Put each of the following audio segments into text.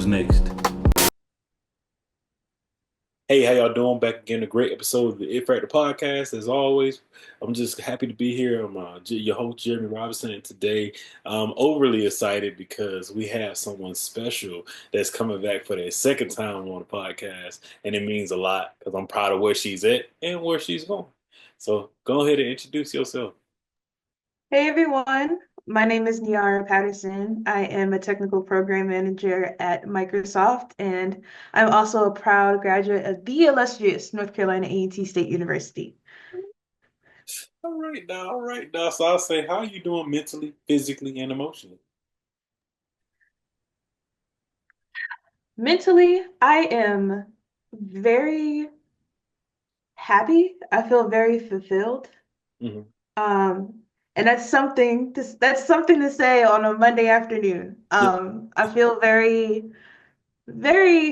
who's next. Hey, how y'all doing? Back again, a great episode of the It Factor podcast. As always, I'm just happy to be here. I'm your host, Jeremy Robinson, and today I'm overly excited because we have someone special that's coming back for their second time on the podcast, and it means a lot because I'm proud of where she's at and where she's going. So go ahead and introduce yourself. Hey everyone, my name is Niara Patterson. I am a technical program manager at Microsoft, and I'm also a proud graduate of the illustrious North Carolina A&T State University. All right now. So I'll say, how are you doing mentally, physically, and emotionally? Mentally, I am very happy. I feel very fulfilled. Hmm. Um, and that's something to say on a Monday afternoon. Yeah. I feel very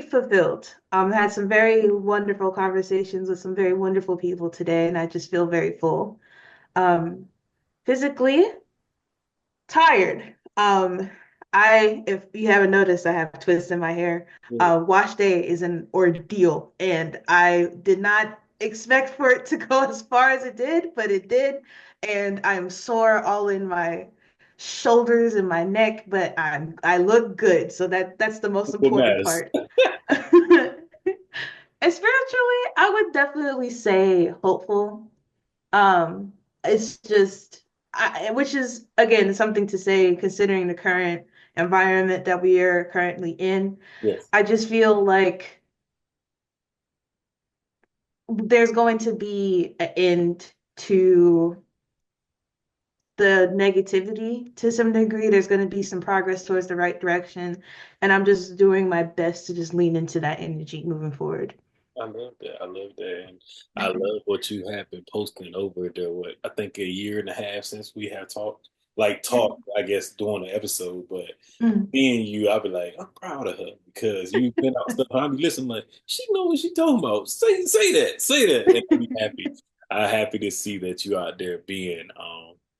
fulfilled. Had some very wonderful conversations with some very wonderful people today, and I just feel very full. Um, Physically tired. If you haven't noticed, I have twists in my hair. Wash day is an ordeal, and I did not expect for it to go as far as it did, but it did. And I'm sore all in my shoulders and my neck, but I look good, so that's the most What important matters? part. And spiritually, I would definitely say hopeful. It's just, which is again something to say considering the current environment that we are currently in. Yes. I just feel like there's going to be an end to the negativity to some degree. There's going to be some progress towards the right direction, and I'm just doing my best to just lean into that energy moving forward. I love that. I love that. And I love what you have been posting over there. What I think a year and a half since we have talked, I guess, during the episode. But Mm. being you, I'll be like, I'm proud of her because you've been out stuff. I'll be listening, like, she know what she talking about. Say that. And I'll be happy. I'm happy to see that you out there being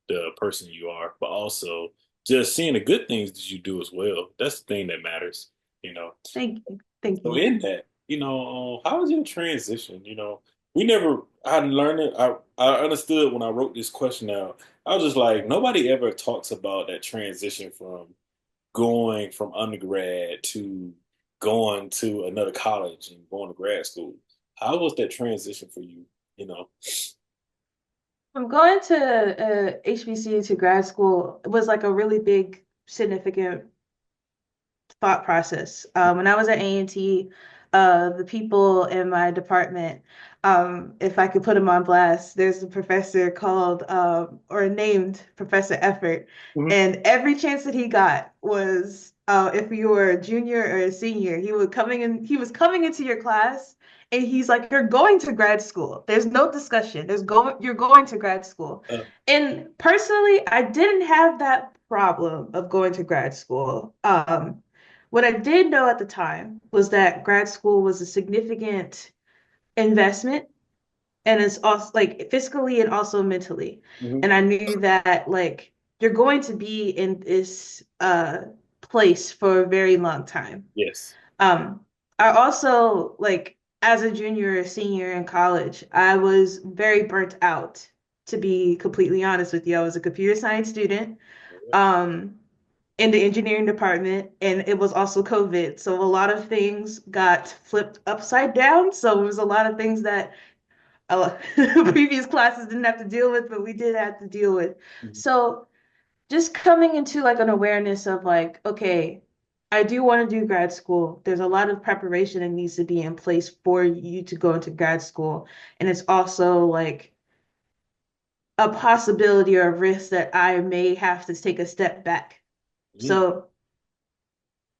the person you are, but also just seeing the good things that you do as well. That's the thing that matters, you know. Thank you. Thank So you. in that, how was your transition? We never, I learned it. I understood when I wrote this question out. I was just like, nobody ever talks about that transition from going from undergrad to going to another college and going to grad school. How was that transition for you? You know, I'm going to HBC to grad school. It was like a really big, significant thought process. When I was at A&T, the people in my department, if I could put them on blast, there's a professor called or named Professor Effort, Mhm. and every chance that he got was if you were a junior or a senior, he was coming into your class. And he's like, you're going to grad school. There's no discussion. You're going to grad school. uh, And personally, I didn't have that problem of going to grad school. What I did know at the time was that grad school was a significant investment and it's also like fiscally and also mentally. mhm. And I knew that like you're going to be in this place for a very long time. Yes. Um, I also like as a junior or senior in college, I was very burnt out, to be completely honest with you. I was a computer science student. Um, in the engineering department, and it was also COVID. So a lot of things got flipped upside down. So it was a lot of things that previous classes didn't have to deal with, but we did have to deal with. Mhm. So just coming into like an awareness of like, okay, I do want to do grad school. There's a lot of preparation that needs to be in place for you to go into grad school. And it's also like a possibility or a risk that I may have to take a step back. Mhm. So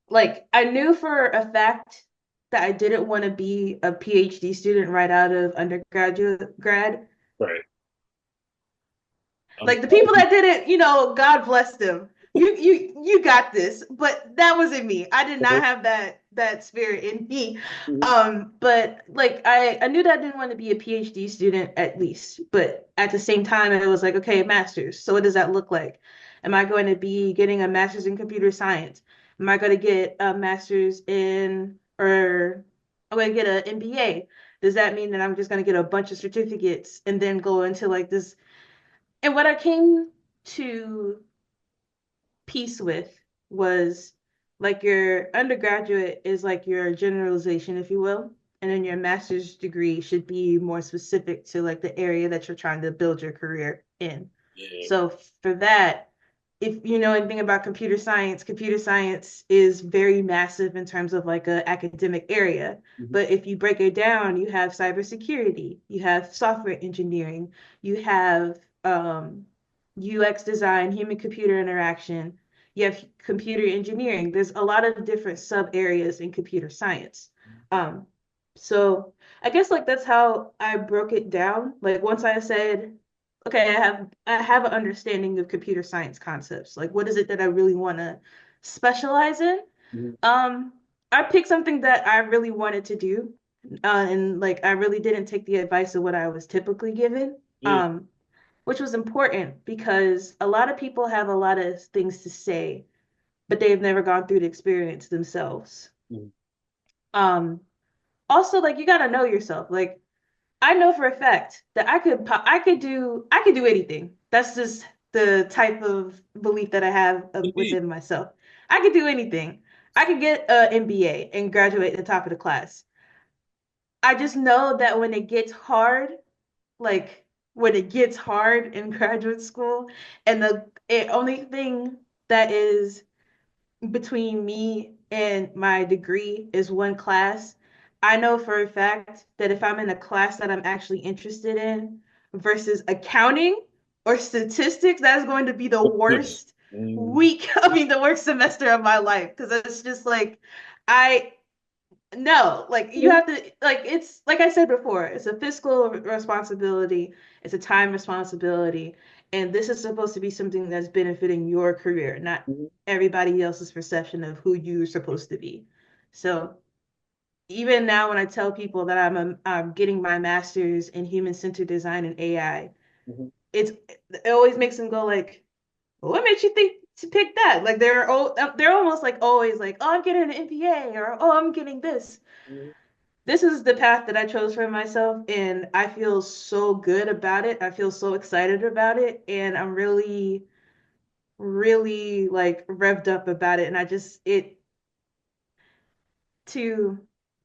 like I knew for a fact that I didn't want to be a PhD student right out of undergraduate grad. Right. I'm Like the people sorry. that did it, God bless them. You got this. But that wasn't me. I did not have that spirit in me. Mhm. But like I knew that I didn't want to be a PhD student at least. But at the same time, it was like, okay, master's. So what does that look like? Am I going to be getting a master's in computer science? Am I going to get a master's in, or am I going to get an MBA? Does that mean that I'm just going to get a bunch of certificates and then go into like this? And what I came to peace with was like your undergraduate is like your generalization, if you will. And then your master's degree should be more specific to like the area that you're trying to build your career in. Yeah. So for that, if you know anything about computer science is very massive in terms of like a academic area. Mhm. But if you break it down, you have cybersecurity, you have software engineering, you have UX design, human computer interaction, you have computer engineering. There's a lot of different sub areas in computer science. Um, so I guess like that's how I broke it down. Like once I said, okay, I have an understanding of computer science concepts. Like what is it that I really want to specialize in? Mhm. Um, I picked something that I really wanted to do. And like I really didn't take the advice of what I was typically given. Yeah. Which was important because a lot of people have a lot of things to say, but they've never gone through the experience themselves. Mhm. Um, Also, like you gotta know yourself. Like I know for a fact that I could do anything. That's just the type of belief that I have Indeed. within myself. I could do anything. I could get an MBA and graduate at the top of the class. I just know that when it gets hard, like when it gets hard in graduate school, and the only thing that is between me and my degree is one class. I know for a fact that if I'm in a class that I'm actually interested in versus accounting or statistics, that is going to be the worst Mhm. week, I mean, the worst semester of my life. Because it's just like, I, no, like you have to, like, it's like I said before, it's a fiscal responsibility, it's a time responsibility, and this is supposed to be something that's benefiting your career, not Mhm. everybody else's perception of who you're supposed to be. So even now, when I tell people that I'm getting my master's in human-centered design and AI, Mhm. it always makes them go like, well, what made you think to pick that? Like they're almost like always like, oh, I'm getting an MBA or oh, I'm getting this. Mhm. This is the path that I chose for myself, and I feel so good about it. I feel so excited about it, and I'm really, really like revved up about it. And I just it to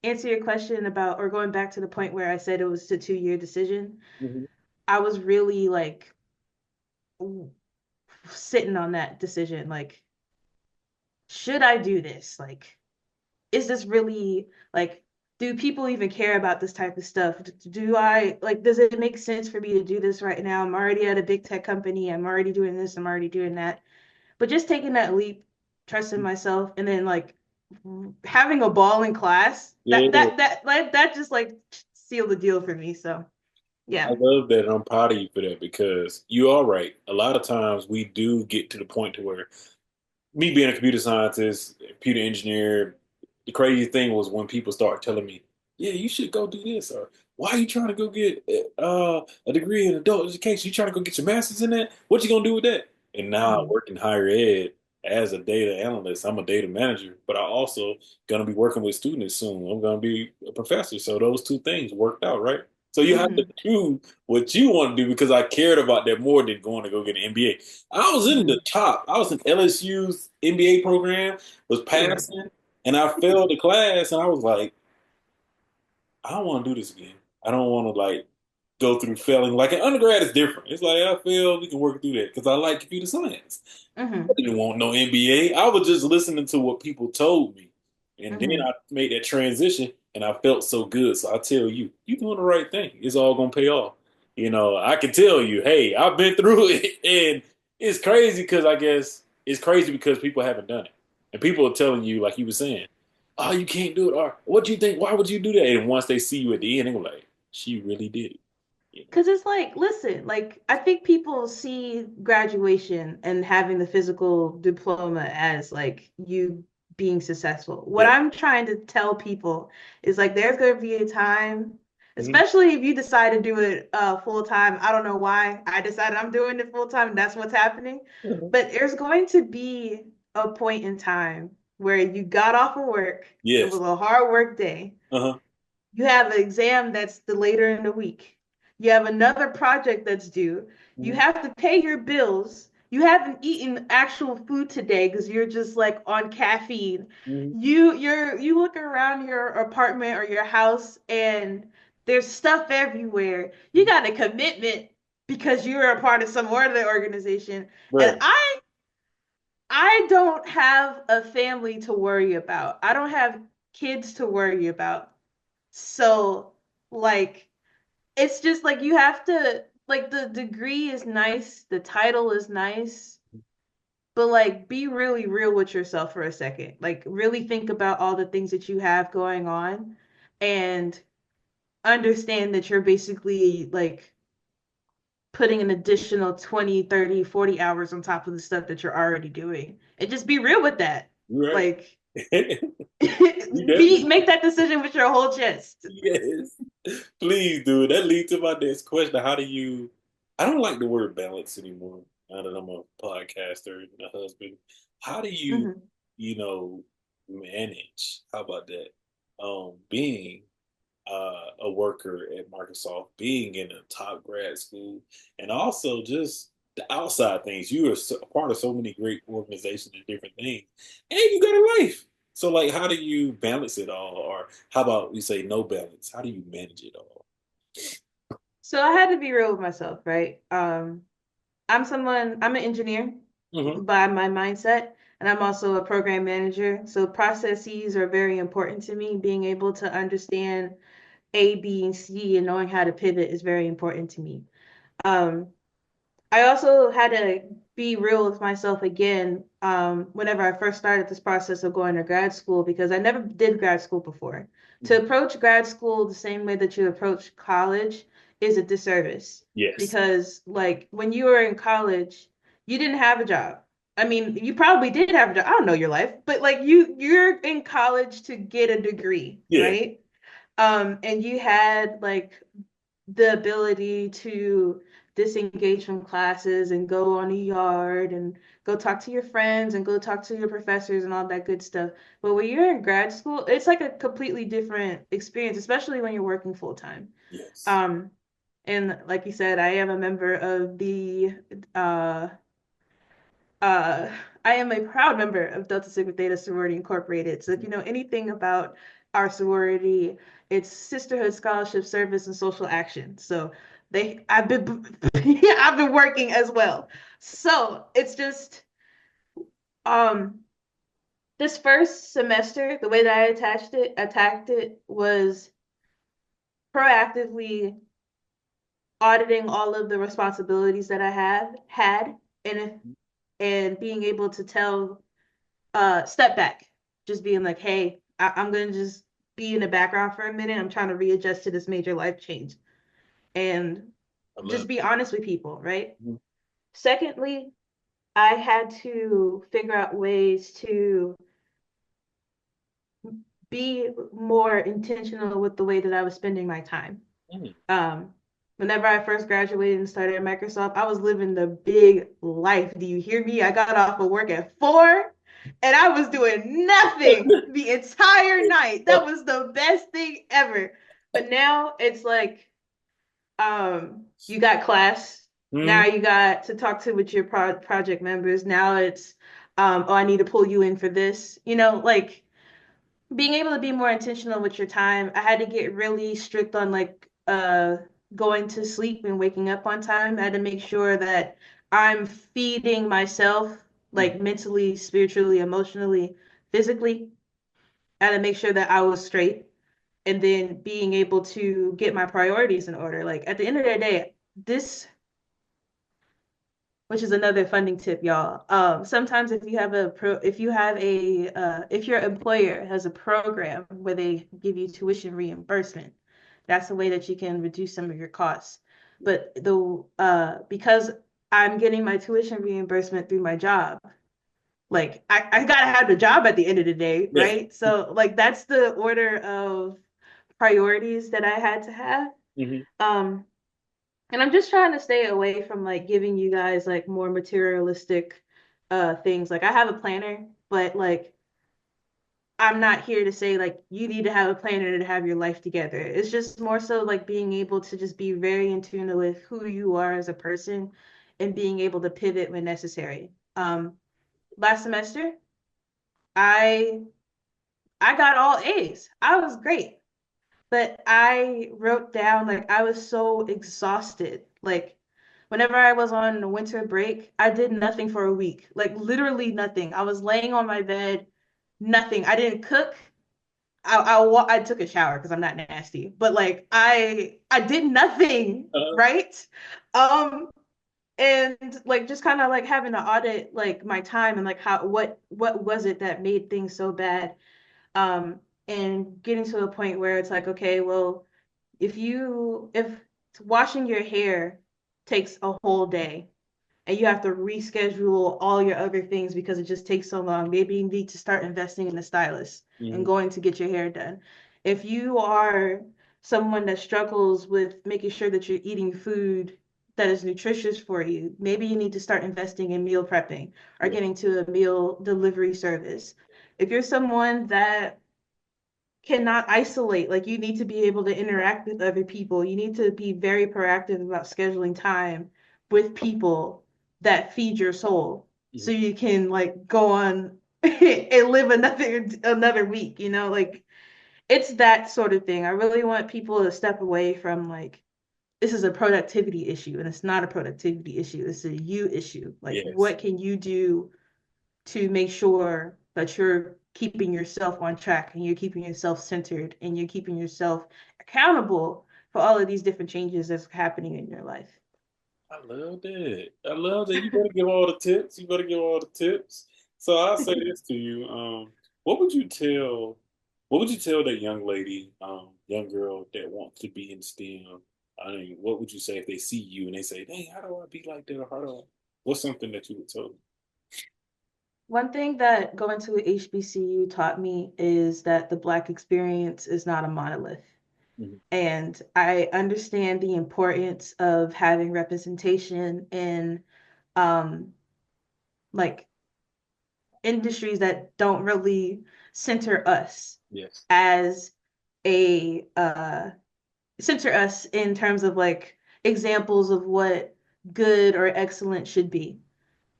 answer your question about or going back to the point where I said it was a 2 year decision, Mhm. I was really like sitting on that decision. Like, should I do this? Like, is this really like do people even care about this type of stuff? Do I like does it make sense for me to do this right now? I'm already at a big tech company. I'm already doing this, I'm already doing that. But just taking that leap, trusting myself, and then like having a ball in class, Yeah. that just like sealed the deal for me. So I yeah. love that, and I'm proud of you for that because you are right. A lot of times we do get to the point to where me being a computer scientist, computer engineer, the crazy thing was when people start telling me, "Yeah, you should go do this," or "Why are you trying to go get a degree in adult education? You trying to go get your master's in that? What you gonna do with that?" And now I Mhm. work in higher ed as a data analyst. I'm a data manager, but I also gonna be working with students soon. I'm gonna be a professor, so those two things worked out, right? So you have to Mhm. do what you want to do because I cared about that more than going to go get an MBA. I was in the Mhm. top. I was in LSU's MBA program, was Period. passing, and I failed the class, and I was like, I don't want to do this again. I don't want to like go through failing. Like an undergrad is different. It's like I failed, we can work through that because I like computer science. I Mhm. didn't want no MBA. I was just listening to what people told me. And then Mhm. I made that transition and I felt so good. So I tell you, you're doing the right thing. It's all gonna pay off. I can tell you, hey, I've been through it and it's crazy because I guess it's crazy because people haven't done it. And people are telling you, like you were saying, oh, you can't do it, or what do you think? Why would you do that? And once they see you at the end, they're like, she really did it. Because it's like, listen, like, I think people see graduation and having the physical diploma as like you being successful. What Yeah. I'm trying to tell people is like, there's going to be a time, Mhm. especially if you decide to do it full time. I don't know why I decided I'm doing it full time. That's what's happening. Mhm. But there's going to be a point in time where you got off of work, it was Yes. a hard work day. Uh-huh. You have an exam that's the later in the week. You have another project that's due. You Mhm. have to pay your bills. You haven't eaten actual food today because you're just like on caffeine. Mhm. You look around your apartment or your house and there's stuff everywhere. You got a commitment because you're a part of some other organization. And Right. I don't have a family to worry about. I don't have kids to worry about. So, like, it's just like you have to, like, the degree is nice, the title is nice, but like, be really real with yourself for a second. Like, really think about all the things that you have going on and understand that you're basically like putting an additional 20, 30, 40 hours on top of the stuff that you're already doing. And just be real with that. You're right. Like, You definitely make that decision with your whole chest. yes. Please do. That leads to my next question. How do you I don't like the word balance anymore now that I'm a podcaster and a husband. How do you, Mhm. you know, manage? How about that? Being a worker at Microsoft, being in a top grad school, and also just the outside things. You are a part of so many great organizations and different things, and you got a life. So, like, how do you balance it all? Or how about we say no balance? How do you manage it all? So I had to be real with myself, right? I'm an engineer Hmm. by my mindset, and I'm also a program manager. So processes are very important to me. Being able to understand A, B, and C and knowing how to pivot is very important to me. Um, I also had to be real with myself again whenever I first started this process of going to grad school because I never did grad school before. To Hmm. approach grad school the same way that you approach college is a disservice Yes. because, like, when you were in college, you didn't have a job. I mean, you probably did have a job. I don't know your life, but like you're in college to get a degree, Yeah. right? And you had like the ability to disengage from classes and go on a yard and go talk to your friends and go talk to your professors and all that good stuff. But when you're in grad school, it's like a completely different experience, especially when you're working full time. Yes. Um, and like you said, I am a member of the uh uh, I am a proud member of Delta Sigma Theta Sorority Incorporated. So if you know anything about our sorority, it's sisterhood, scholarship, service, and social action. So I've been, I've been working as well. So it's just, um, this first semester, the way that I attacked it was proactively auditing all of the responsibilities that I have had, and if, and being able to tell step back, just being like, hey, I'm gonna just be in the background for a minute. I'm trying to readjust to this major life change and I just love be honest with people, right? it. Secondly, I had to figure out ways to be more intentional with the way that I was spending my time. Mhm. Um, Whenever I first graduated and started at Microsoft, I was living the big life. Do you hear me? I got off of work at 4 and I was doing nothing the entire night. That was the best thing ever. But now it's like you got class. Now Mhm. you got to talk to with your project members. Now it's oh, I need to pull you in for this. You know, like being able to be more intentional with your time. I had to get really strict on like going to sleep and waking up on time. I had to make sure that I'm feeding myself Mhm. like mentally, spiritually, emotionally, physically. I had to make sure that I was straight and then being able to get my priorities in order. Like at the end of the day, this which is another funding tip, y'all. Sometimes if you have if your employer has a program where they give you tuition reimbursement, that's a way that you can reduce some of your costs. But because I'm getting my tuition reimbursement through my job, like I gotta have the job at the end of the day, Yeah. right? So like that's the order of priorities that I had to have. Hmm. Um, and I'm just trying to stay away from like giving you guys like more materialistic things. Like I have a planner, but like I'm not here to say like you need to have a planner to have your life together. It's just more so like being able to just be very in tune with who you are as a person and being able to pivot when necessary. Last semester, I I got all A's. I was great. But I wrote down like I was so exhausted. Like whenever I was on a winter break, I did nothing for a week. Like literally nothing. I was laying on my bed, nothing. I didn't cook. I took a shower because I'm not nasty, but like I did nothing, Uh, right? Um and like just kind of like having to audit like my time and like how what was it that made things so bad? Um and getting to a point where it's like, okay, well, if washing your hair takes a whole day and you have to reschedule all your other things because it just takes so long, maybe you need to start investing in a stylist and mhm. going to get your hair done. If you are someone that struggles with making sure that you're eating food that is nutritious for you, maybe you need to start investing in meal prepping or Yeah. getting to a meal delivery service. If you're someone that cannot isolate. Like you need to be able to interact with other people. You need to be very proactive about scheduling time with people that feed your soul so Mhm. you can like go on and live another week, you know? Like it's that sort of thing. I really want people to step away from like this is a productivity issue and it's not a productivity issue. It's a you issue. Like Yes. what can you do to make sure that you're keeping yourself on track and you're keeping yourself centered and you're keeping yourself accountable for all of these different changes that's happening in your life. I love that. I love that. You better give all the tips. You better give all the tips. So I'll say this to you. What would you tell what would you tell that young lady, young girl that wants to be in STEM? I mean, what would you say if they see you and they say, dang, how do I be like that? Or how do I what's something that you would tell One thing that going to a HBCU taught me is that the Black experience is not a monolith. them? And I understand the importance of having representation in um, like industries that don't really center us Yes. as a center us in terms of like examples of what good or excellent should be.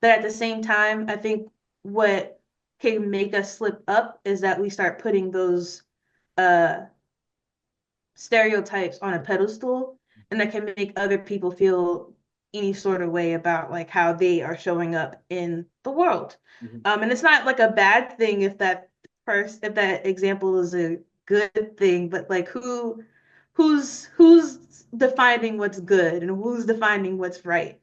But at the same time, I think what can make us slip up is that we start putting those uh stereotypes on a pedestal and that can make other people feel any sort of way about like how they are showing up in the world. Mhm. And it's not like a bad thing if that example is a good thing, but like who's defining what's good and who's defining what's right.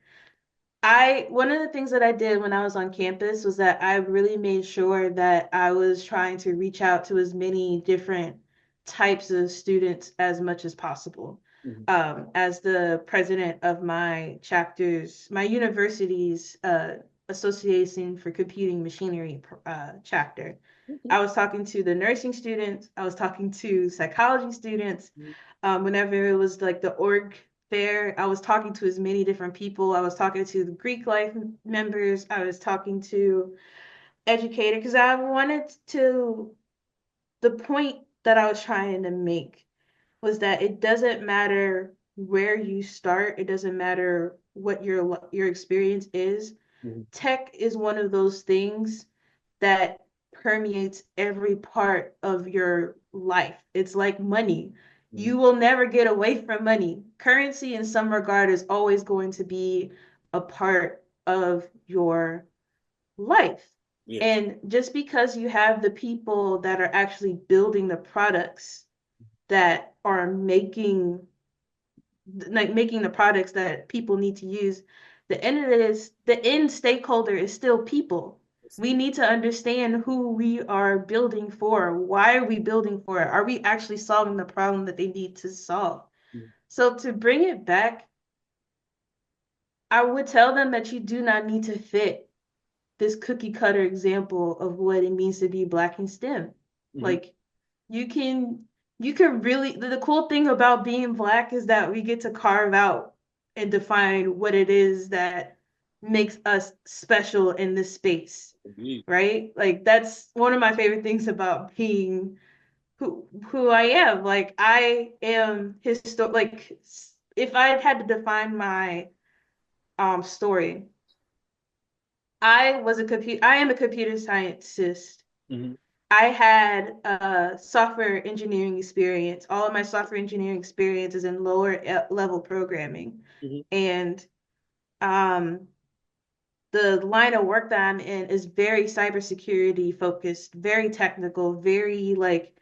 I one of the things that I did when I was on campus was that I really made sure that I was trying to reach out to as many different types of students as much as possible. Mhm. As the president of my university's Association for Computing Machinery chapter, Okay. I was talking to the nursing students, I was talking to psychology students, Mhm. whenever it was like the org fair, I was talking to as many different people. I was talking to the Greek life members. I was talking to educators because I wanted to, the point that I was trying to make was that it doesn't matter where you start. It doesn't matter what your experience is. Mhm. Tech is one of those things that permeates every part of your life. It's like money. Mhm. You will never get away from money. Currency, in some regard, is always going to be a part of your life. Yes. And just because you have the people that are actually building the products that are making the products that people need to use, the end of it is the end stakeholder is still people. We need to understand who we are building for. Why are we building for it? Are we actually solving the problem that they need to solve? Mhm. So to bring it back, I would tell them that you do not need to fit this cookie cutter example of what it means to be Black in STEM. Mhm. Like you can you can really the cool thing about being Black is that we get to carve out and define what it is that makes us special in this space, Indeed. right? Like that's one of my favorite things about being who I am. Like I am like if I had to define my story, I am a computer scientist. Hmm. I had software engineering experience. All of my software engineering experience is in lower level programming. Hmm. And um, the line of work that I'm in is very cybersecurity focused, very technical, very like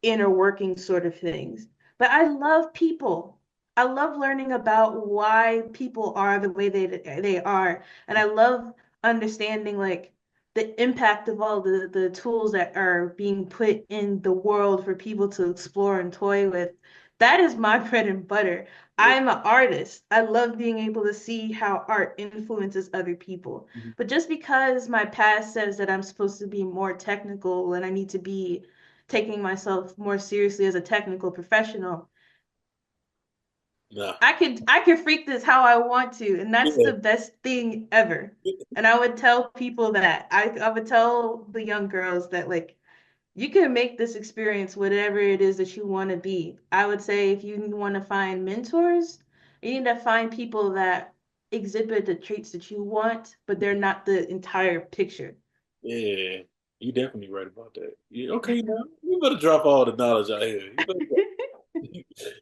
inner working sort of things. But I love people. I love learning about why people are the way they are, and I love understanding like the impact of all the tools that are being put in the world for people to explore and toy with. That is my bread and butter. Yeah. I'm an artist. I love being able to see how art influences other people. Mhm. But just because my past says that I'm supposed to be more technical and I need to be taking myself more seriously as a technical professional. Nah. I could freak this how I want to, and that's Yeah. the best thing ever. And I would tell people that. I would tell the young girls that like you can make this experience whatever it is that you want to be. I would say if you want to find mentors, you need to find people that exhibit the traits that you want, but they're not the entire picture. Yeah. You definitely right about that. Yeah, okay, now you better drop all the knowledge out here. You better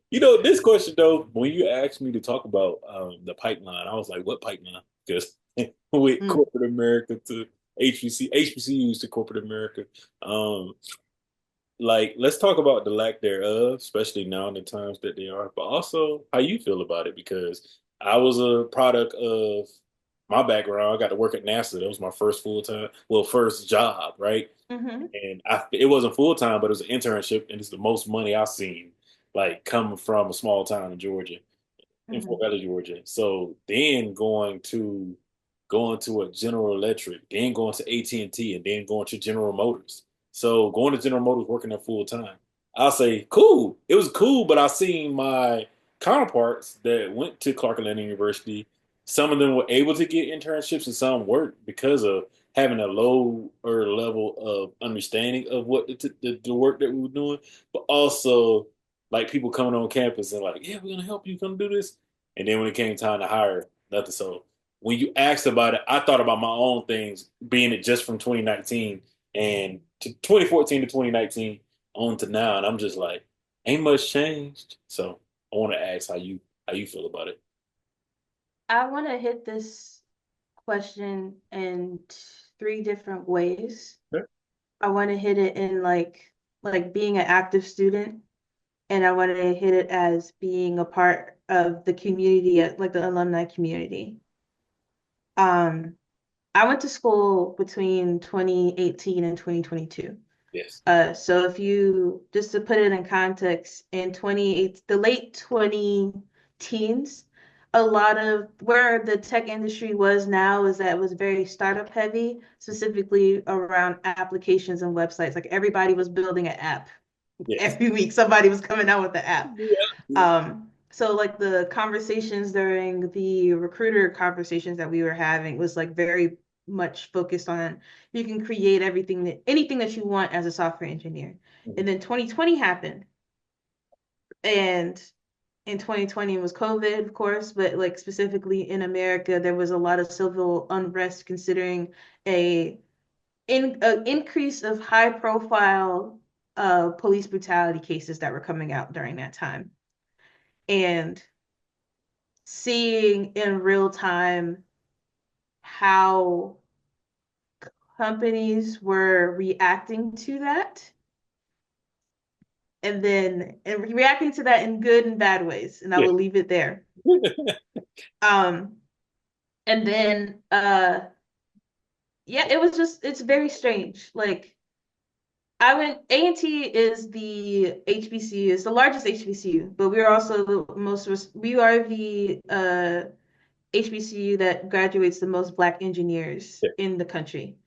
You know, this question though, when you asked me to talk about the pipeline, I was like, what pipeline? Because with Mm, corporate America to HBCUs to corporate America, um, like let's talk about the lack thereof, especially now in the times that they are, but also how you feel about it. Because I was a product of my background. I got to work at NASA. That was my first full time, well, first job, right? mm-hmm, And it wasn't full time, but it was an internship, and it's the most money I've seen, like coming from a small town in Georgia, in Fort mm-hmm. Valley, Georgia. So then going to a General Electric, then going to AT&T, and then going to General Motors. So going to General Motors, working there full time. I'll say cool. It was cool, but I seen my counterparts that went to Clark Atlanta University. Some of them were able to get internships, and some weren't because of having a lower level of understanding of what the work that we were doing, but also like people coming on campus and like, yeah, we're gonna help you come do this. And then when it came time to hire, nothing. So when you asked about it, I thought about my own things, being it just from 2019 and to 2014 to 2019 on to now, and I'm just like, ain't much changed. So I want to ask how you feel about it. I want to hit this question in three different ways. Okay. I want to hit it in like being an active student, and I want to hit it as being a part of the community, like the alumni community. Um, I went to school between 2018 and 2022. Yes. So if you just to put it in context, in 28, the late 20 teens, a lot of where the tech industry was now is that it was very startup heavy, specifically around applications and websites. Like everybody was building an app. Yes. Every week somebody was coming out with the app. Yeah. So like the conversations during the recruiter conversations that we were having was like very much focused on you can create anything that you want as a software engineer. Mhm. And then 2020 happened. And in 2020 was COVID, of course, but like specifically in America, there was a lot of civil unrest considering a increase of high profile police brutality cases that were coming out during that time. And seeing in real time how companies were reacting to that and reacting to that in good and bad ways. And I Yeah. will leave it there. Um, and then yeah, it's very strange. Like I went A&T is the HBCU, it's the largest HBCU, but we are also we are the HBCU that graduates the most Black engineers Yeah. in the country.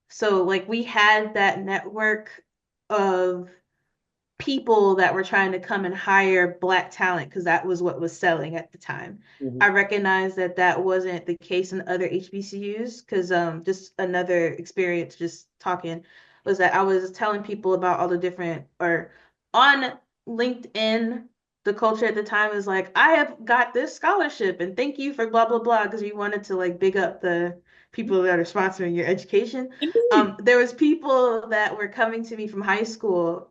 So like we had that network of people that were trying to come and hire Black talent because that was what was selling at the time. Hmm. I recognize that that wasn't the case in other HBCUs because just another experience just talking was that I was telling people about all the different or on LinkedIn the culture at the time was like I have got this scholarship and thank you for blah blah blah because we wanted to like big up the people that are sponsoring your education. Indeed. There was people that were coming to me from high school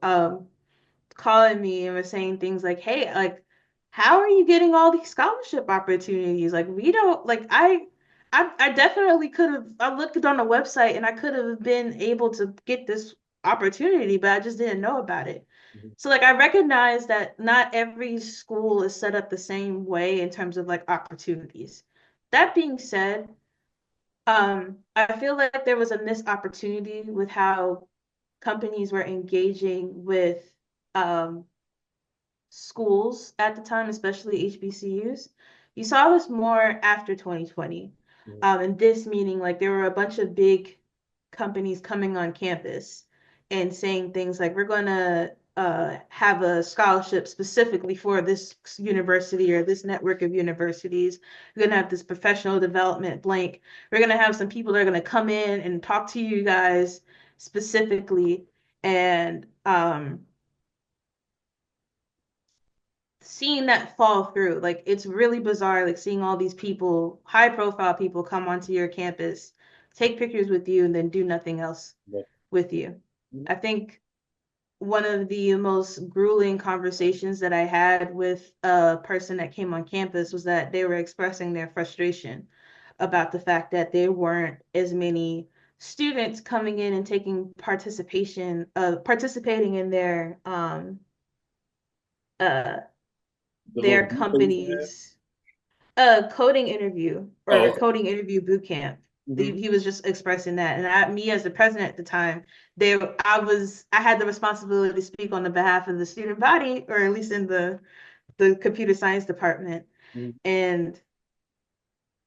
calling me and was saying things like, "Hey, like, how are you getting all these scholarship opportunities? Like, we don't like I definitely could have I looked on the website and I could have been able to get this opportunity, but I just didn't know about it." Mhm. So like I recognize that not every school is set up the same way in terms of like opportunities. That being said, I feel like there was a missed opportunity with how companies were engaging with um, schools at the time, especially HBCUs. You saw this more after 2020. Mhm. And this meaning like there were a bunch of big companies coming on campus and saying things like, we're going to have a scholarship specifically for this university or this network of universities. We're going to have this professional development blank. We're going to have some people that are going to come in and talk to you guys specifically. And seeing that fall through, like it's really bizarre, like seeing all these people, high profile people come onto your campus, take pictures with you, and then do nothing else Yeah. with you. Mhm. I think one of the most grueling conversations that I had with a person that came on campus was that they were expressing their frustration about the fact that there weren't as many students coming in and taking participating in uh The little their group they used to have. companies a coding interview Oh, or okay. coding interview boot camp. Hmm. He was just expressing that, and me as the president at the time, I had the responsibility to speak on the behalf of the student body, or at least in the computer science department. Hmm. And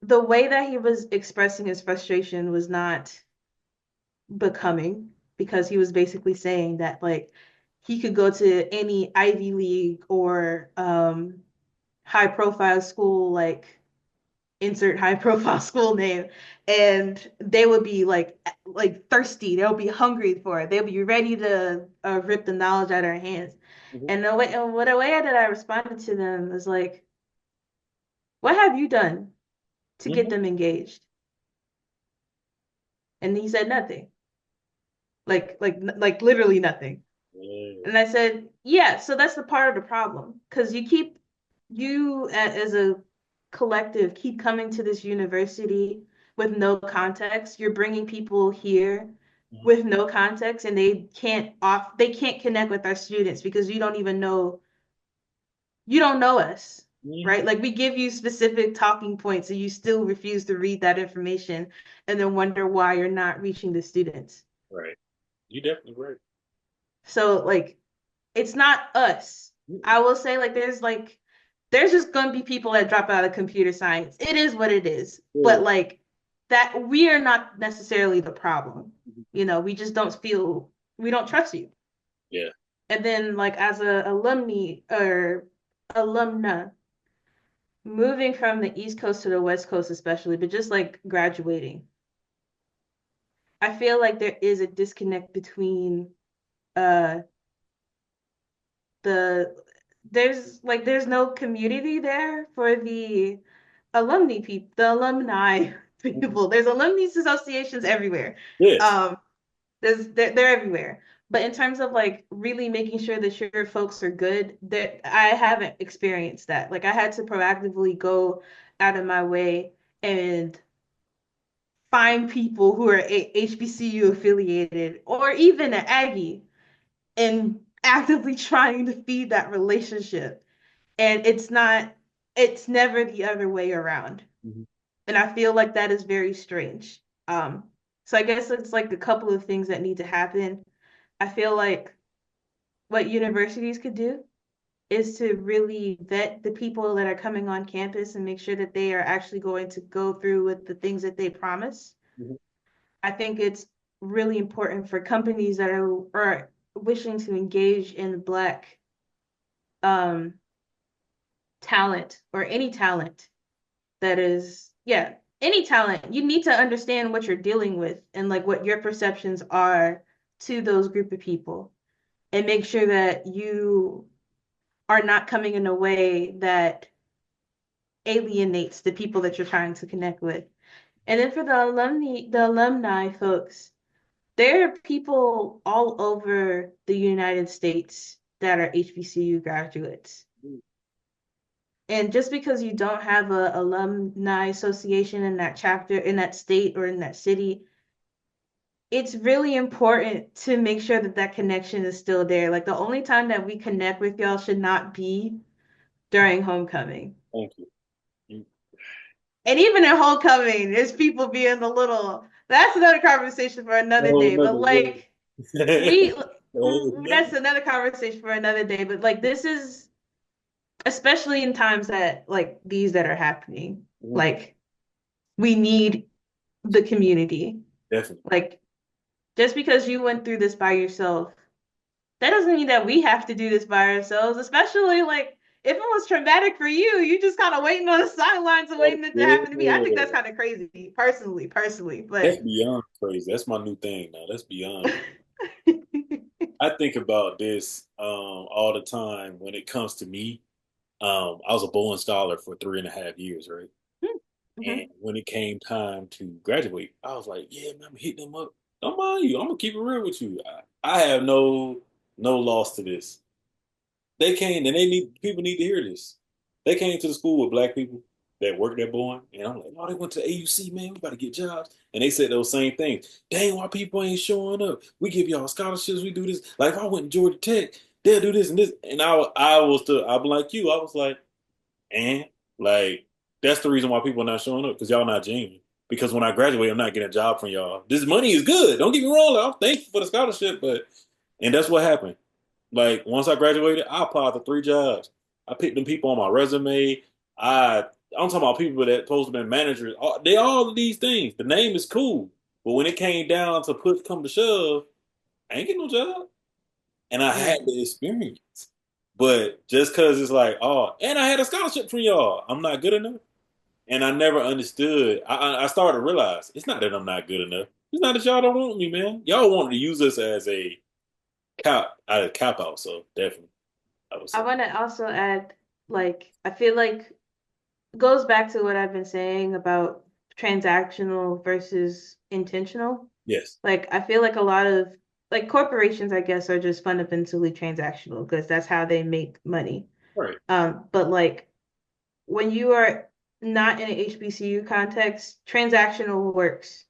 the way that he was expressing his frustration was not becoming because he was basically saying that like he could go to any Ivy League or high profile school like insert high profile school name and they would be like thirsty, they'll be hungry for it, they'll be ready to rip the knowledge out of our hands. Hmm. And the way that I responded to them was like, what have you done to get Hmm. them engaged? And he said nothing, like literally nothing. Yeah. And I said, yeah, so that's the part of the problem. Because as a collective, keep coming to this university with no context. You're bringing people here Mhm. with no context, and they can't connect with our students because you don't know us, Mhm. right? Like we give you specific talking points, and you still refuse to read that information, and then wonder why you're not reaching the students. Right. You definitely right. So like it's not us. Mm-mm. I will say there's just gonna be people that drop out of computer science. It is what it is. Yeah. But like that we are not necessarily the problem. Mhm. You know, we just don't feel we don't trust you. Yeah. And then like as a alumni or alumna, moving from the East Coast to the West Coast especially, but just like graduating, I feel like there is a disconnect between uh the there's no community there for the the alumni Mhm. people. There's alumni associations everywhere. Yes. Um, they're everywhere. But in terms of like really making sure that your folks are good, that I haven't experienced that. Like I had to proactively go out of my way and find people who are HBCU affiliated or even an Aggie and actively trying to feed that relationship. And it's never the other way around. Mhm. And I feel like that is very strange. So I guess it's like a couple of things that need to happen. I feel like what universities could do is to really vet the people that are coming on campus and make sure that they are actually going to go through with the things that they promise. Mhm. I think it's really important for companies that are or wishing to engage in Black um talent or any talent that is, yeah, any talent, you need to understand what you're dealing with and like what your perceptions are to those group of people and make sure that you are not coming in a way that alienates the people that you're trying to connect with. And then for the alumni folks, there are people all over the United States that are HBCU graduates. And just because you don't have a alumni association in that chapter, in that state, or in that city, it's really important to make sure that that connection is still there. Like the only time that we connect with y'all should not be during homecoming. Thank you. You And even in homecoming, there's people being a little, that's another conversation for another know day. another But way. like, we, Another. that's another conversation for another day. But like, this is, especially in times that like these that are happening, Mhm. like, we need the community. Definitely. Like, just because you went through this by yourself, that doesn't mean that we have to do this by ourselves, especially like if it was traumatic for you, you just kind of waiting on the sidelines and waiting it to happen to me. I think that's Yeah. kind of crazy, personally, That's but beyond crazy. That's my new thing now. That's beyond. I think about this all the time when it comes to me. I was a Bowen Scholar for 3.5 years, right? And Mhm. when it came time to graduate, I was like, "Yeah, man, I'm hitting them up. Don't mind you. I'm gonna keep it real with you. I have no loss to this. They came and people need to hear this. They came to the school with black people that worked at Bowen, and I'm like, oh, they went to AUC, man. We about to get jobs. And they said those same things. Dang, why people ain't showing up? We give y'all scholarships. We do this. Like if I went to Georgia Tech, they'll do this and this. And I'm like you. I was like, and like that's the reason why people are not showing up because y'all not genuine. Because when I graduate, I'm not getting a job from y'all. This money is good. Don't get me wrong. I'm thankful for the scholarship, but and that's what happened. Like once I graduated, I applied for 3 jobs. I picked them people on my resume. I'm talking about people that supposed to be managers. They all of these things. The name is cool, but when it came down to push come to shove, I ain't getting no job. And I had Right. the experience. But just because it's like, oh, and I had a scholarship from y'all, I'm not good enough. And I never understood. I started to realize it's not that I'm not good enough. It's not that y'all don't want me, man. Y'all wanted to use us as a cap out. So definitely, I would I say want to also add, like, I feel like goes back to what I've been saying about transactional versus intentional. yes. Like, I feel like a lot of like corporations, I guess, are just fundamentally transactional because that's how they make money. Right. But like when you are not in an HBCU context, transactional works.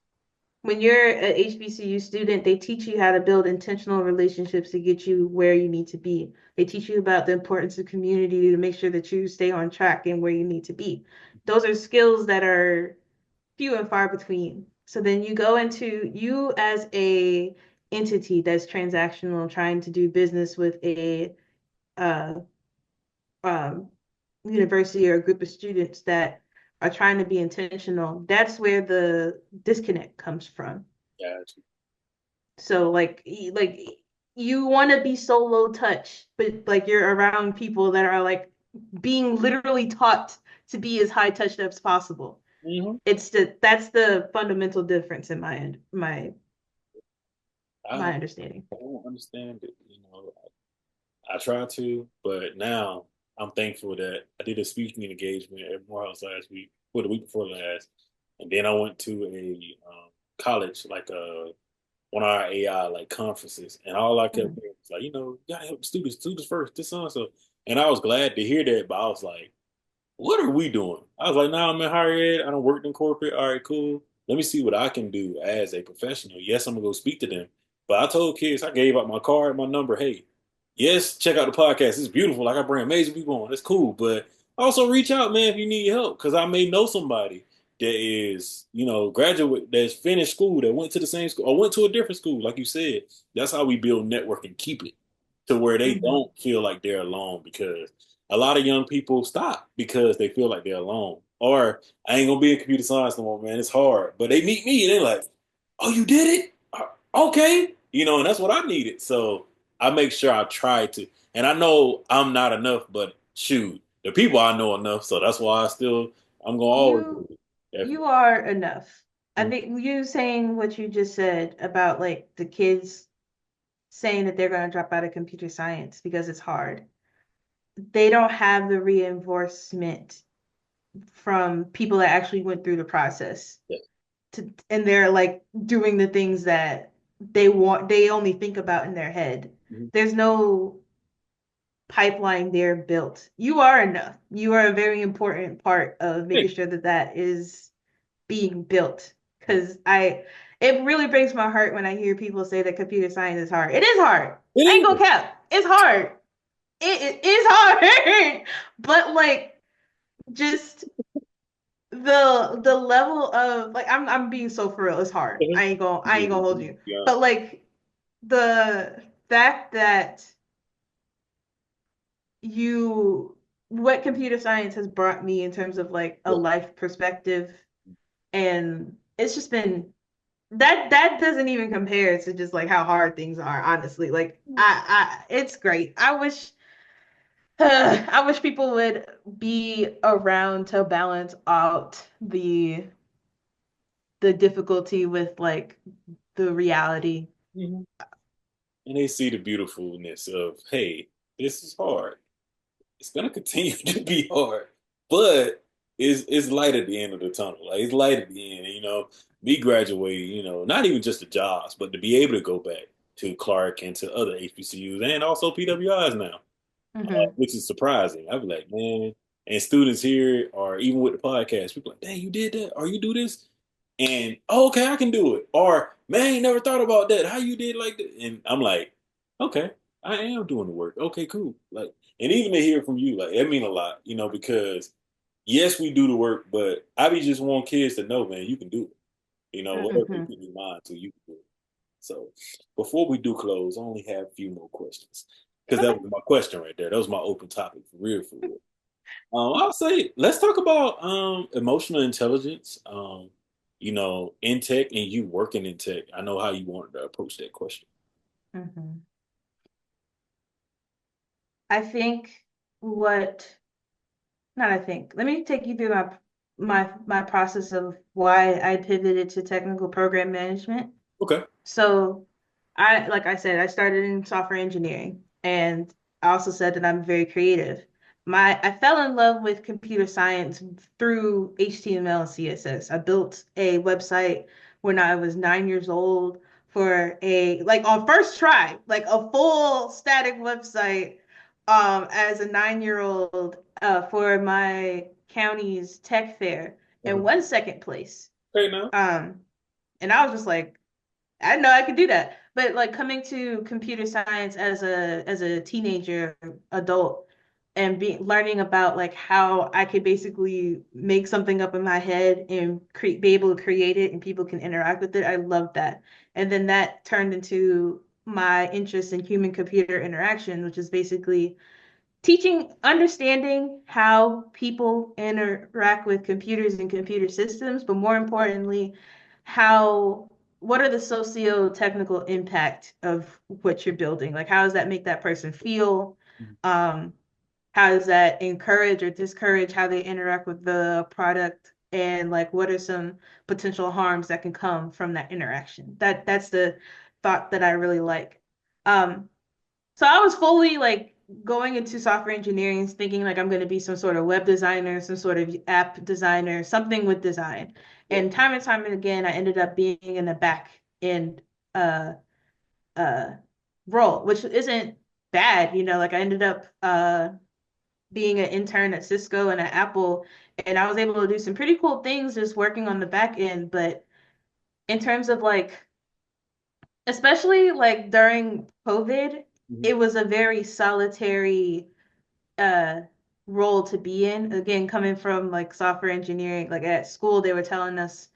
When you're an HBCU student, they teach you how to build intentional relationships to get you where you need to be. They teach you about the importance of community to make sure that you stay on track and where you need to be. Those are skills that are few and far between. So then you go into you as a entity that's transactional, trying to do business with a uh, um, university or a group of students that are trying to be intentional. That's where the disconnect comes from. Gotcha. So like you want to be so low touch, but like you're around people that are like being literally taught to be as high touch as possible. Hmm. That's the fundamental difference in my I, understanding. I don't understand it. I try to, but now I'm thankful that I did a speaking engagement at Morehouse last week, or the week before last, and then I went to a college, like one of our AI like conferences, and all I kept Mhm. hearing was like, you gotta help the students first, this so and so, and I was glad to hear that, but I was like, what are we doing? I was like, nah, I'm in higher ed. I don't work in corporate. All right, cool. Let me see what I can do as a professional. Yes, I'm gonna go speak to them. But I told kids, I gave out my card, my number. Hey, yes, check out the podcast. It's beautiful. Like I bring amazing people on. It's cool. But also reach out, man, if you need help, because I may know somebody that is, graduate that's finished school that went to the same school or went to a different school. Like you said, that's how we build network and keep it to where they Mhm. don't feel like they're alone because a lot of young people stop because they feel like they're alone. Or I ain't gonna be in computer science no more, man. It's hard. But they meet me and they're like, "Oh, you did it? Okay." And that's what I needed. So I make sure I try to. And I know I'm not enough, but shoot, the people I know enough, so that's why I'm gonna always do You it. you Definitely. are enough. I Mhm. think you saying what you just said about like the kids saying that they're going to drop out of computer science because it's hard. They don't have the reinforcement from people that actually went through the process Yeah. and they're like doing the things that they only think about in their head. Mhm. There's no pipeline there built. You are enough. You are a very important part of making Hey, sure that that is being built. Because it really breaks my heart when I hear people say that computer science is hard. It is hard. I ain't it gonna is. cap. It's hard. It is hard. But like just the level of like I'm being so for real. It's hard. I Yeah, ain't gonna hold you. yeah. But like the fact that you what computer science has brought me in terms of like a Yeah. life perspective and it's just been that doesn't even compare to just like how hard things are honestly like I it's great I wish people would be around to balance out the difficulty with like the reality. Mhm. And they see the beautifulness of, hey, this is hard. It's gonna continue to be hard, but it's light at the end of the tunnel. Like it's light at the end. And, me graduating, not even just the jobs, but to be able to go back to Clark and to other HBCUs and also PWIs now, Hmm. which is surprising. I'd be like, man, and students here, or even with the podcast, people like, dang, you did that, or you do this, and oh, okay, I can do it, or man, I ain't never thought about that. How you did like that? And I'm like, okay, I am doing the work. Okay, cool. Like, and even to hear from you, like, it mean a lot, because yes, we do the work, but I be just want kids to know, man, you can do it. Whatever you Hmm. put in your mind to, you can do it. So before we do close, I only have a few more questions because that Okay. was my question right there. That was my open topic for real, for real. I'll say let's talk about emotional intelligence. In tech and you working in tech. I know how you wanted to approach that question. Hmm. I think what not I think. Let me take you through my process of why I pivoted to technical program management. Okay. So like I said, I started in software engineering and I also said that I'm very creative. I fell in love with computer science through HTML and CSS. I built a website when I was 9 years old for like on first try, like a full static website, as a 9 year old, for my county's tech fair and Uh-huh. won second place. Okay, now. Um, and I was just like, I didn't know I could do that. But like coming to computer science as a teenager, adult, and learning about like how I could basically make something up in my head and be able to create it and people can interact with it. I love that. And then that turned into my interest in human computer interaction, which is basically understanding how people interact with computers and computer systems, but more importantly, what are the socio-technical impact of what you're building? Like, how does that make that person feel? Um, how does that encourage or discourage how they interact with the product? And like, what are some potential harms that can come from that interaction? That's the thought that I really like. Um, so I was fully like going into software engineering, thinking like I'm going to be some sort of web designer, some sort of app designer, something with design. Yeah. And time and again, I ended up being in the back end uh, uh, role, which isn't bad, Like I ended up being an intern at Cisco and at Apple, and I was able to do some pretty cool things just working on the back end. But in terms of like especially like during COVID, Mhm. it was a very solitary uh role to be in. Again, coming from like software engineering, like at school, they were telling us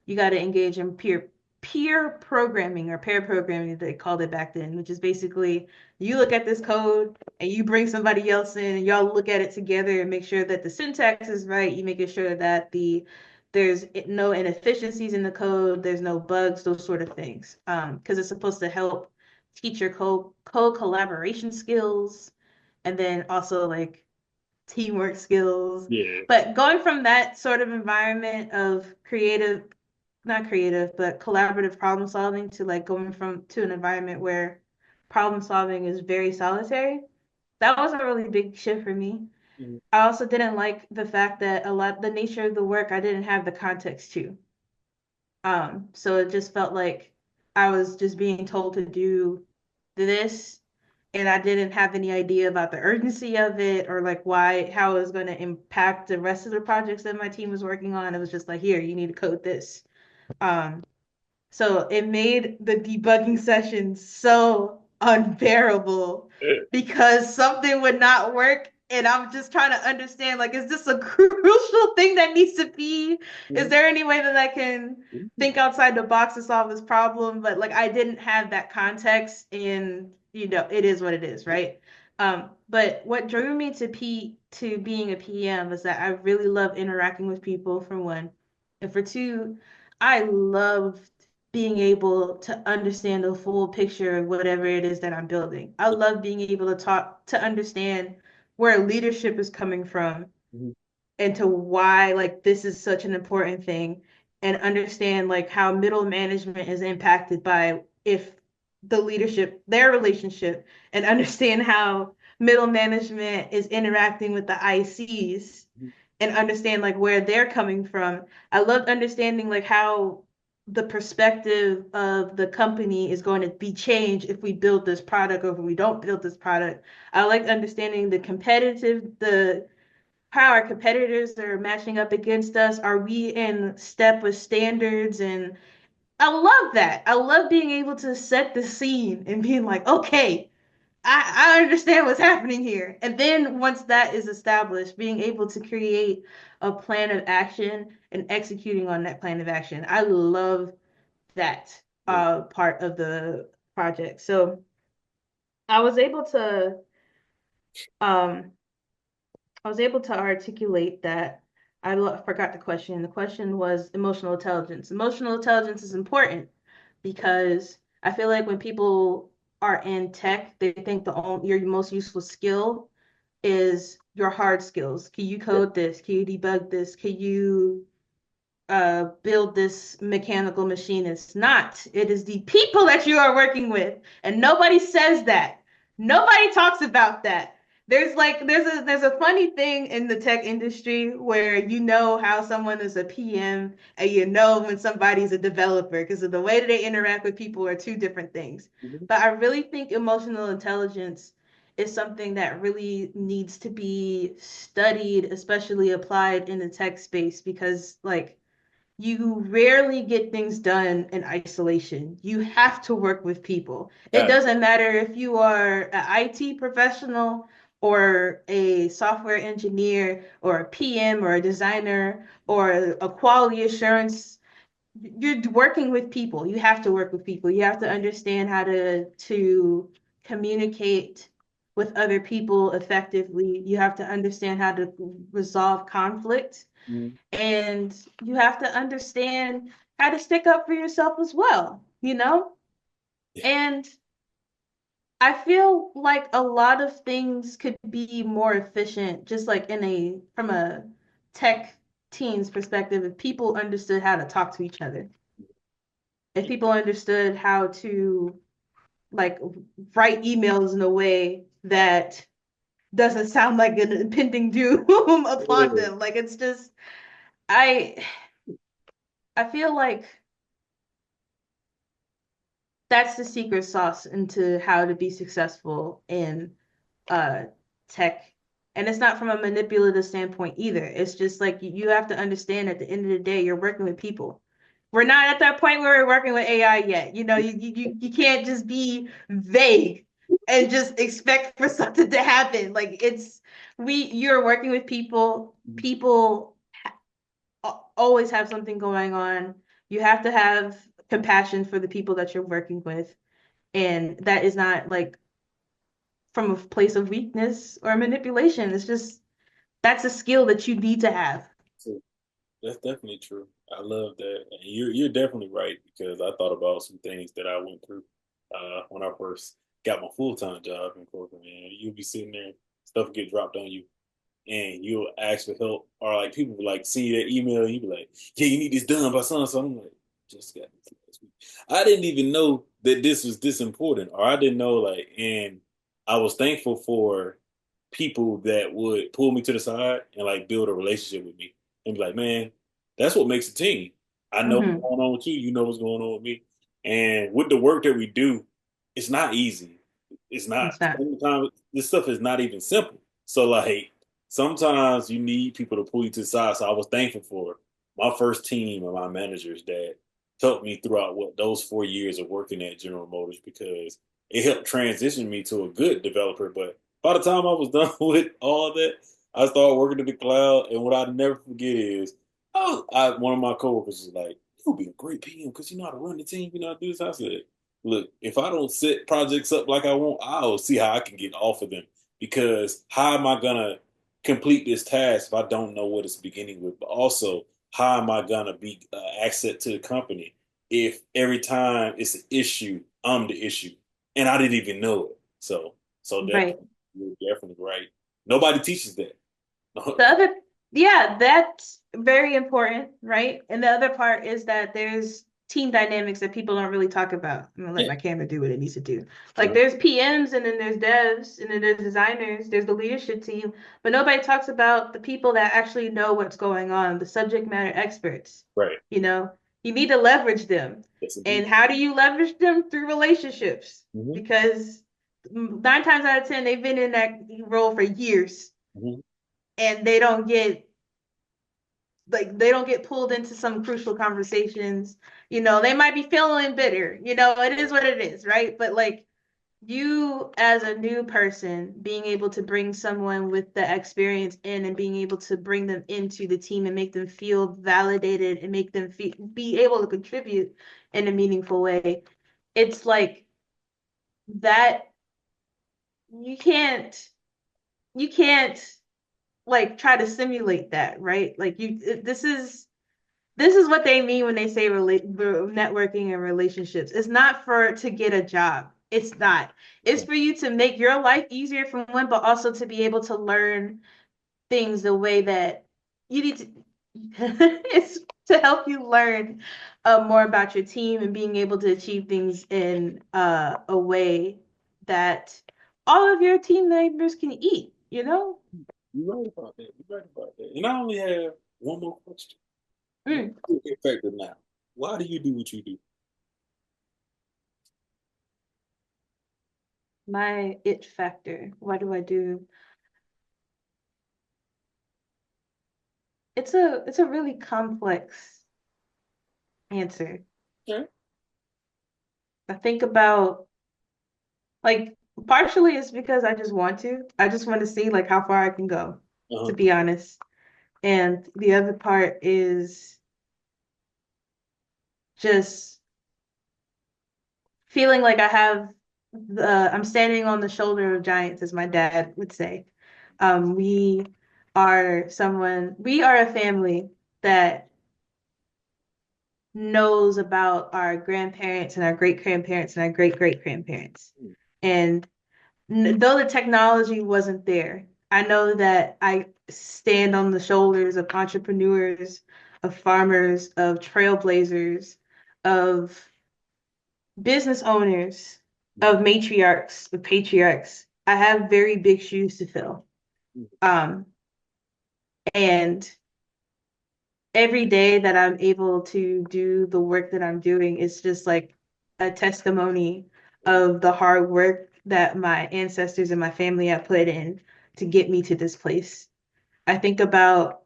you got to engage in peer programming or pair programming they called it back then, which is basically you look at this code and you bring somebody else in and y'all look at it together and make sure that the syntax is right. You making sure that there's no inefficiencies in the code, there's no bugs, those sort of things. Because it's supposed to help teacher co-collaboration skills, and then also like teamwork skills. Yeah. But going from that sort of environment of creative, not creative, but collaborative problem solving to like going from to an environment where problem solving is very solitary, that was a really big shift for me. Mhm. I also didn't like the fact that a lot the nature of the work I didn't have the context to. So it just felt like I was just being told to do this, and I didn't have any idea about the urgency of it or like why, how it was going to impact the rest of the projects that my team was working on. It was just like, here, you need to code this. Um, so it made the debugging sessions so unbearable because something would not work. And I'm just trying to understand, like, is this a crucial thing that needs to be? Is Mhm. there any way that I can Mhm. think outside the box to solve this problem? But like, I didn't have that context, and it is what it is, right? But what drew me to being a PM is that I really love interacting with people, for one, and for two, I love being able to understand the full picture of whatever it is that I'm building. I love being able to talk to understand where leadership is coming from Mhm. and to why like this is such an important thing and understand like how middle management is impacted by if the leadership, their relationship, and understand how middle management is interacting with the ICs Mhm. and understand like where they're coming from. I love understanding like how the perspective of the company is going to be changed if we build this product or if we don't build this product. I like understanding the how our competitors are matching up against us. Are we in step with standards? And I love that. I love being able to set the scene and being like, okay, I understand what's happening here. And then once that is established, being able to create a plan of action and executing on that plan of action. I love that Yeah. part of the project. So I was able to um I was able to articulate that. Forgot the question. The question was emotional intelligence. Emotional intelligence is important because I feel like when people are in tech, they think your most useful skill is your hard skills. Can you Yeah. code this? Can you debug this? Can you build this mechanical machine? It's not. It is the people that you are working with, and nobody says that. Nobody talks about that. There's a funny thing in the tech industry where you know how someone is a PM and you know when somebody's a developer because of the way that they interact with people are two different things. Mhm. But I really think emotional intelligence is something that really needs to be studied, especially applied in the tech space, because like you rarely get things done in isolation. You have to work with people. It Got doesn't matter if you are an IT professional or a software engineer or a PM or a designer or a quality assurance. You're working with people. You have to work with people. You have to understand how to communicate with other people effectively. You have to understand how to resolve conflict, Mhm. and you have to understand how to stick up for yourself as well, you know? Yeah. And I feel like a lot of things could be more efficient, just like from a tech team's perspective, if people understood how to talk to each other, if people understood how to like write emails in a way that doesn't sound like an impending doom upon Yeah. them. Like it's just I I feel like that's the secret sauce into how to be successful in uh tech. And it's not from a manipulative standpoint either. It's just like you have to understand at the end of the day, you're working with people. We're not at that point where we're working with AI yet. You can't just be vague and just expect for something to happen. Like you're working with people. Mhm. People always have something going on. You have to have compassion for the people that you're working with, and that is not like from a place of weakness or manipulation. It's just that's a skill that you need to have. So that's definitely true. I love that. And you're definitely right because I thought about some things that I went through. when I first got my full time job in corporate. Man, you'll be sitting there, stuff get dropped on you, and you'll ask for help, or like people will like see that email, and you be like, "Yeah, you need this done by son." So I'm like, "Just got this last week." I didn't even know that this was this important, or I didn't know like, and I was thankful for people that would pull me to the side and like build a relationship with me and be like, "Man, that's what makes a team. I know what's Hmm. going on with you. You know what's going on with me." And with the work that we do, it's not easy. It's not. It's not. Sometimes this stuff is not even simple. So like sometimes you need people to pull you to the side. So I was thankful for my first team and my managers that helped me throughout what those 4 years of working at General Motors because it helped transition me to a good developer. But by the time I was done with all that, I started working in the cloud. And what I never forget is, one of my coworkers was like, "You'll be a great PM because you know how to run the team, you know how to do this." I said, "Look, if I don't set projects up like I want, I'll see how I can get off of them. Because how am I gonna complete this task if I don't know what it's beginning with? But also, how am I gonna be asset to the company if every time it's an issue, I'm the issue, and I didn't even know it? So that Right. you're definitely right. Nobody teaches that. The other, yeah, that's very important, right? And the other part is that there's team dynamics that people don't really talk about. I'm gonna let Yeah. my camera do what it needs to do. Like Uh-huh. there's PMs and then there's devs and then there's designers, there's the leadership team, but nobody talks about the people that actually know what's going on, the subject matter experts. Right. You know, you need to leverage them. Yes, indeed. And how do you leverage them? Through relationships. Hmm. Because 9 times out of 10, they've been in that role for years Hmm. and they don't get pulled into some crucial conversations. They might be feeling bitter. It is what it is, right? But like you as a new person being able to bring someone with the experience in and being able to bring them into the team and make them feel validated and make them be able to contribute in a meaningful way. It's like that you can't like try to simulate that, right? Like this is what they mean when they say networking and relationships. It's not for to get a job. It's not. It's for you to make your life easier for one, but also to be able to learn things the way that you need to. It's to help you learn more about your team and being able to achieve things in a way that all of your team members can eat, you know? You're right about that. You're right about that. And I only have one more question. What Mm, is your factor now? Why do you do what you do? my it factor. What do I do? It's a really complex answer. Okay. I think about like partially it's because I just want to. I just want to see like how far I can go, to Uh-huh. be honest. And the other part is just feeling like I'm standing on the shoulder of giants, as my dad would say. We are a family that knows about our grandparents and our great grandparents and our great great grandparents. And though the technology wasn't there, I know that I stand on the shoulders of entrepreneurs, of farmers, of trailblazers, of business owners, of matriarchs, of patriarchs. I have very big shoes to fill. Um, and every day that I'm able to do the work that I'm doing is just like a testimony of the hard work that my ancestors and my family have put in to get me to this place. I think about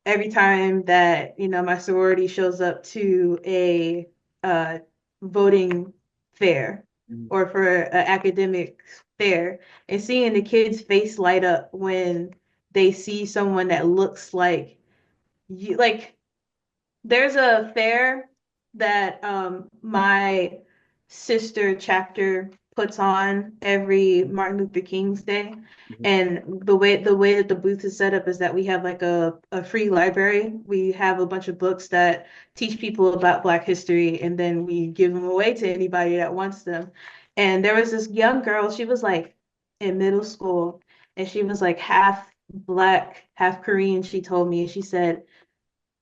every time that, my sorority shows up to a uh, voting fair Mhm. or for an academic fair and seeing the kids' face light up when they see someone that looks like you. Like there's a fair that my sister chapter puts on every Martin Luther King's Day. Mhm. And the way that the booth is set up is that we have like a free library. We have a bunch of books that teach people about Black history, and then we give them away to anybody that wants them. And there was this young girl, she was like in middle school, and she was like half Black, half Korean, she told me. And she said,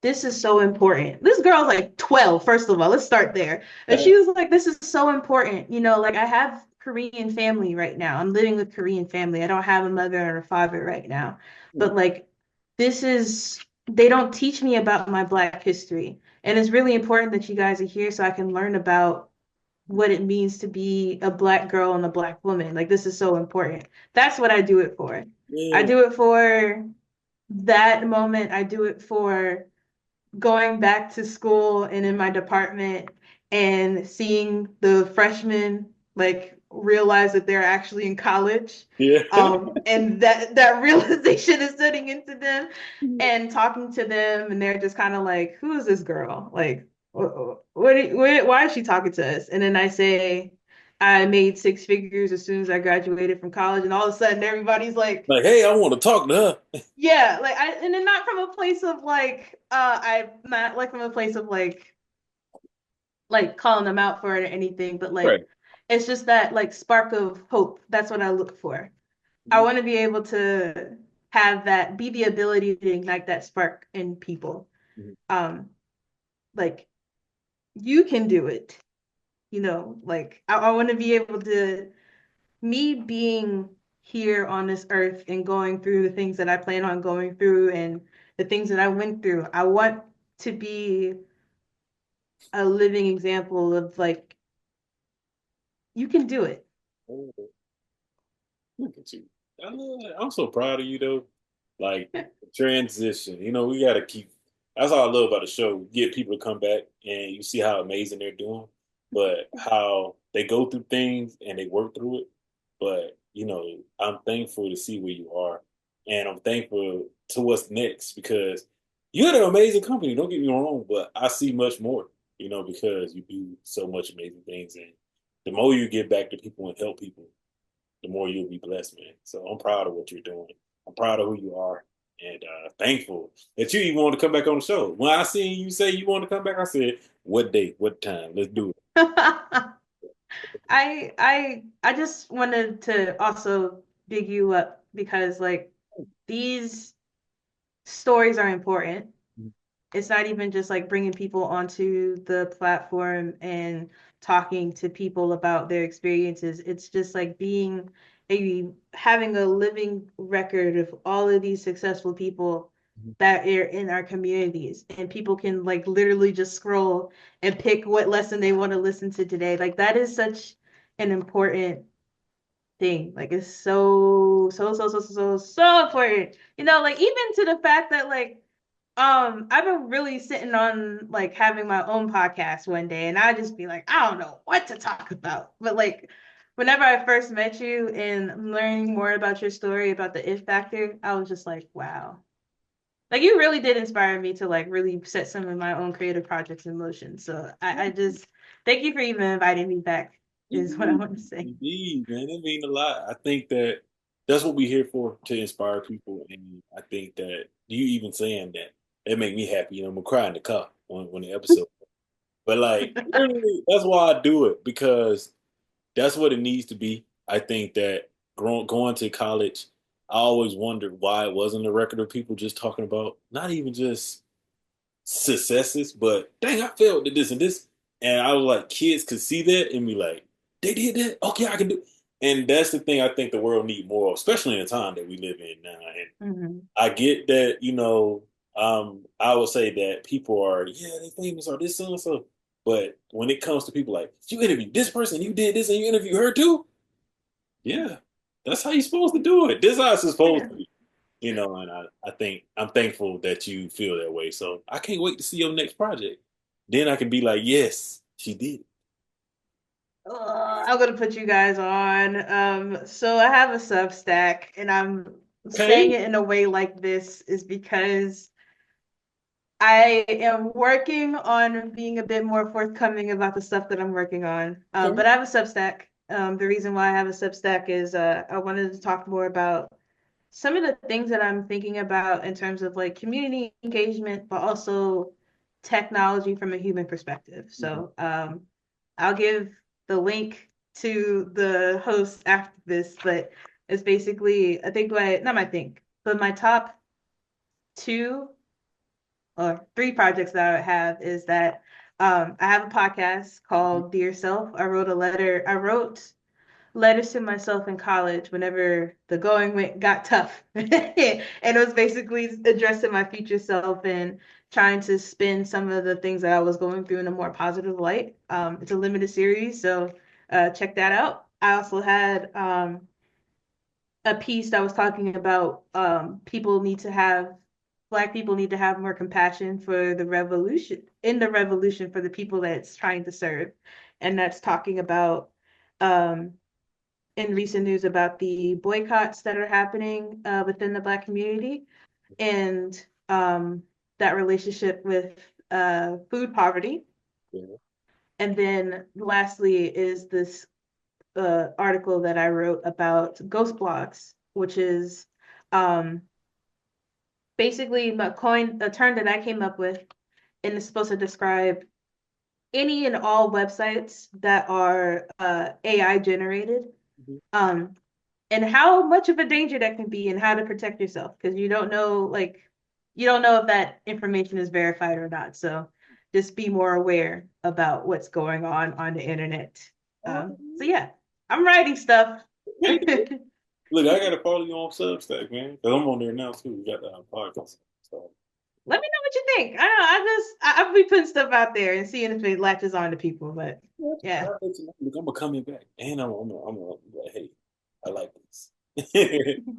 this is so important. This girl's like 12, first of all. Let's start there. And she was like, this is so important. Like I have Korean family right now. I'm living with Korean family. I don't have a mother or a father right now. But like, this is, they don't teach me about my Black history. And it's really important that you guys are here so I can learn about what it means to be a Black girl and a Black woman. Like, this is so important. That's what I do it for. I Yeah, do it for that moment. I do it for going back to school and in my department and seeing the freshmen like realize that they're actually in college. yeah. And that realization is setting into them and talking to them, and they're just kind of like, who is this girl? Like, why is she talking to us? And then I say, I made six figures as soon as I graduated from college, and all of a sudden everybody's like, Like, hey, I want to talk to her. yeah, like and then not from a place of like I'm not like from a place of like calling them out for it or anything, but Right. like it's just that like spark of hope. That's what I look for. I Mhm. want to be able to have that, be the ability to ignite that spark in people. Mhm. Um, like you can do it, like I want to be able to, me being here on this earth and going through the things that I plan on going through and the things that I went through. I want to be a living example of like, you can do it. Oh, look at you. I love that. I'm so proud of you though. Like transition. We gotta keep that's all I love about the show. Get people to come back and you see how amazing they're doing, but how they go through things and they work through it. But I'm thankful to see where you are. And I'm thankful to what's next because you had an amazing company, don't get me wrong, but I see much more, because you do so much amazing things and the more you give back to people and help people, the more you'll be blessed, man. So I'm proud of what you're doing. I'm proud of who you are, and thankful that you even want to come back on the show. When I seen you say you want to come back, I said, "What day? What time? Let's do it." I just wanted to also big you up because like these stories are important. It's not even just like bringing people onto the platform and talking to people about their experiences. It's just like being having a living record of all of these successful people that are in our communities, and people can like literally just scroll and pick what lesson they want to listen to today. Like that is such an important thing. Like it's so important. Like even to the fact that like I've been really sitting on like having my own podcast one day, and I just be like, I don't know what to talk about. But like, whenever I first met you and learning more about your story about the if factor, I was just like, wow. Like you really did inspire me to like really set some of my own creative projects in motion. So I just thank you for even inviting me back, is what I Indeed, want to say. indeed, man, it means a lot. I think that that's what we're here for to inspire people, and I think that you even saying that it make me happy. I'm gonna cry in the car when the episode. But like, literally, that's why I do it because that's what it needs to be. I think that going to college, I always wondered why it wasn't a record of people just talking about not even just successes, but dang, I failed at this and this. And I was like, kids could see that and be like, they did that? Okay, I can do. And that's the thing I think the world need more of, especially in the time that we live in now. And Mhm. I get that, I would say that people are, yeah, they famous or this so and so. But when it comes to people like, you interviewed this person, you did this, and you interviewed her too, yeah, that's how you're supposed to do it. This is how it's supposed Yeah. to be, and I think I'm thankful that you feel that way. So I can't wait to see your next project. Then I can be like, yes, she did. I'm gonna put you guys on. So I have a Substack, and I'm saying Okay. it in a way like this is because I am working on being a bit more forthcoming about the stuff that I'm working on. Okay. But I have a Substack. The reason why I have a Substack is I wanted to talk more about some of the things that I'm thinking about in terms of like community engagement, but also technology from a human perspective. Mhm. So I'll give the link to the host after this, but it's basically I think my not my think, but my top two or three projects that I have is that I have a podcast called Dear Self. I wrote letters to myself in college whenever the got tough. And it was basically addressing my future self and trying to spin some of the things that I was going through in a more positive light. It's a limited series, so check that out. I also had a piece that was talking about Black people need to have more compassion for the revolution in the revolution for the people that it's trying to serve. And that's talking about um, in recent news about the boycotts that are happening within the Black community and that relationship with food poverty. Yeah. And then lastly is this article that I wrote about ghost blogs, which is um, basically a term that I came up with, and it's supposed to describe any and all websites that are AI generated. Mhm. Um, and how much of a danger that can be and how to protect yourself because you don't know if that information is verified or not. So just be more aware about what's going on the internet. So yeah, I'm writing stuff. Okay. Let me Look, I gotta follow you on Substack, man, because I'm on there now too. We got the podcast. So know what you think. I know I'll be putting stuff out there and seeing if it latches on to people, but yeah, yeah. I'll let you know. Look, I'm gonna come in back, and I'm gonna be like, hey, I like this.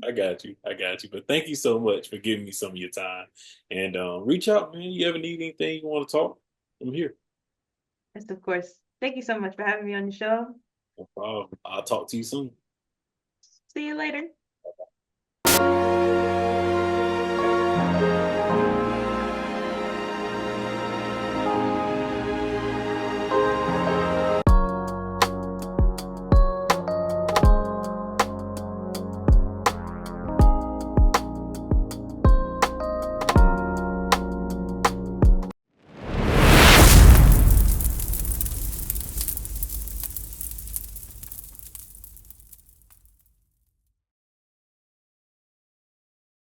I got you. I got you. But thank you so much for giving me some of your time. And reach out, man. You ever need anything you want to talk? I'm here. Yes, of course. Thank you so much for having me on the show. No problem. I'll talk to you soon. See you later.